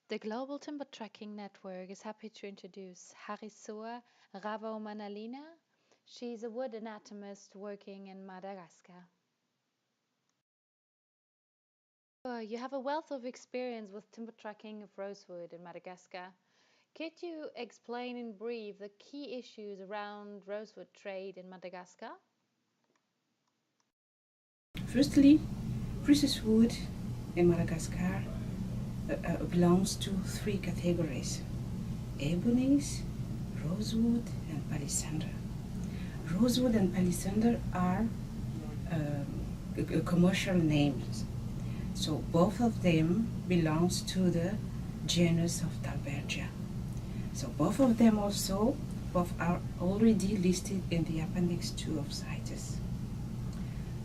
The Global Timber Tracking Network is happy to introduce Harisoa Ravaomanalina. She's a wood anatomist working in Madagascar. You have a wealth of experience with timber tracking of rosewood in Madagascar. Could you explain in brief the key issues around rosewood trade in Madagascar? Firstly, precious wood in Madagascar belongs to three categories: ebonies, rosewood, and palisander. Rosewood and palisander are commercial names, so both of them belongs to the genus of Dalbergia. So both of them both are already listed in the Appendix 2 of CITES.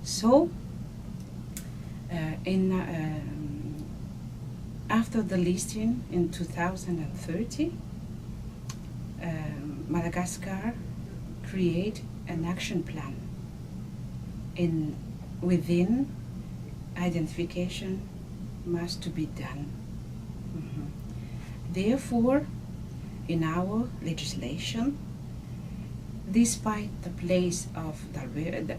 So after the listing in 2030, Madagascar create an action plan. Within, identification must to be done. Therefore, in our legislation, despite the place of the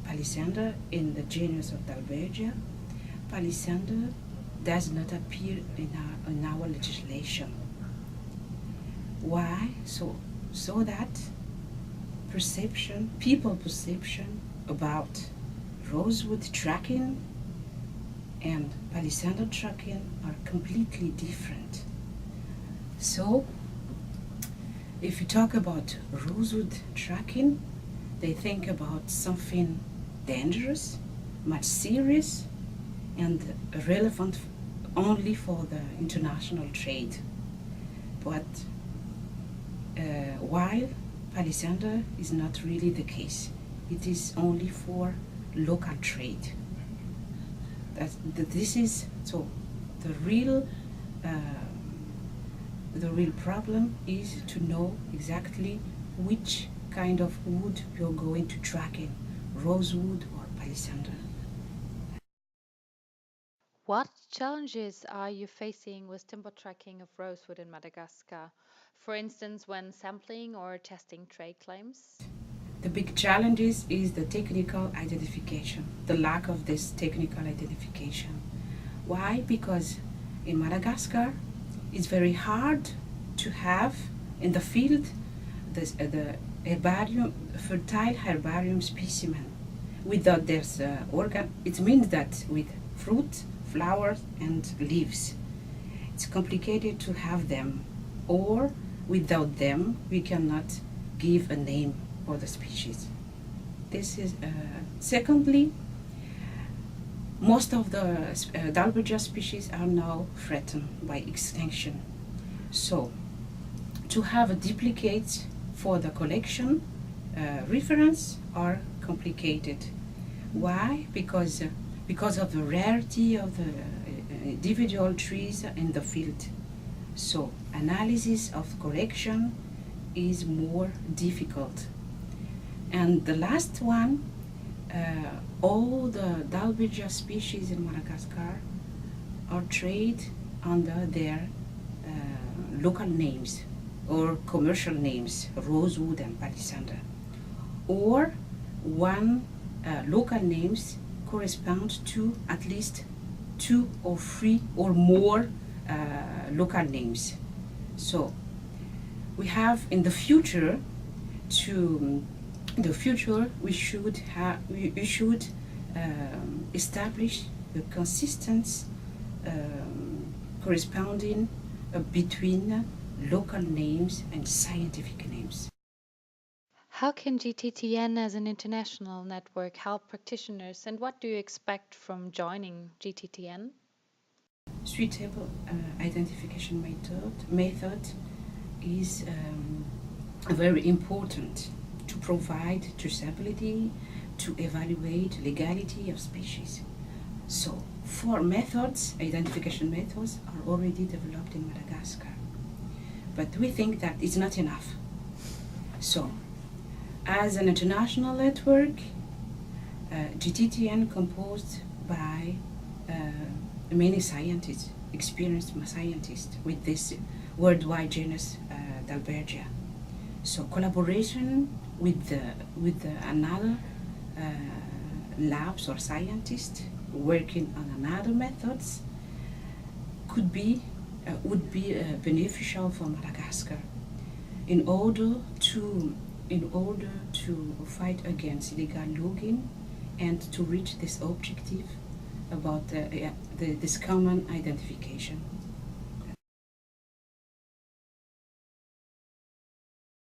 palisander in the genus of Dalbergia, palisander does not appear in our legislation. Why? So that people perception about rosewood tracking and palisander tracking are completely different. So if you talk about rosewood tracking, they think about something dangerous, much serious, and relevant only for the international trade. But while palisander is not really the case, it is only for local trade. This is so the real problem is to know exactly which kind of wood you're going to track in, rosewood or palisander. What challenges are you facing with timber tracking of rosewood in Madagascar, for instance, when sampling or testing trade claims? The big challenge is the technical identification, the lack of this technical identification. Why? Because in Madagascar, it's very hard to have in the field the herbarium, fertile herbarium specimen. Without this organ, it means that with fruit, flowers, and leaves, it's complicated to have them, or without them, we cannot give a name for the species. This is secondly, most of the Dalbergia species are now threatened by extinction. So, to have a duplicate for the collection reference are complicated. Why? Because of the rarity of the individual trees in the field. So, analysis of collection is more difficult. And the last one, all the Dalbergia species in Madagascar are traded under their local names or commercial names, rosewood and palisander. Or one local names correspond to at least 2 or 3 or more local names. So we have in the future we should establish a consistent corresponding between local names and scientific names. How can GTTN as an international network help practitioners, and what do you expect from joining GTTN? Suitable identification method is very important to provide traceability, to evaluate legality of species. So, 4 methods, identification methods, are already developed in Madagascar. But we think that it's not enough. So, as an international network, GTTN composed by many scientists experienced scientist with this worldwide genus Dalbergia. So collaboration with another labs or scientists working on another methods would be beneficial for Madagascar in order to fight against illegal logging and to reach this objective about this common identification.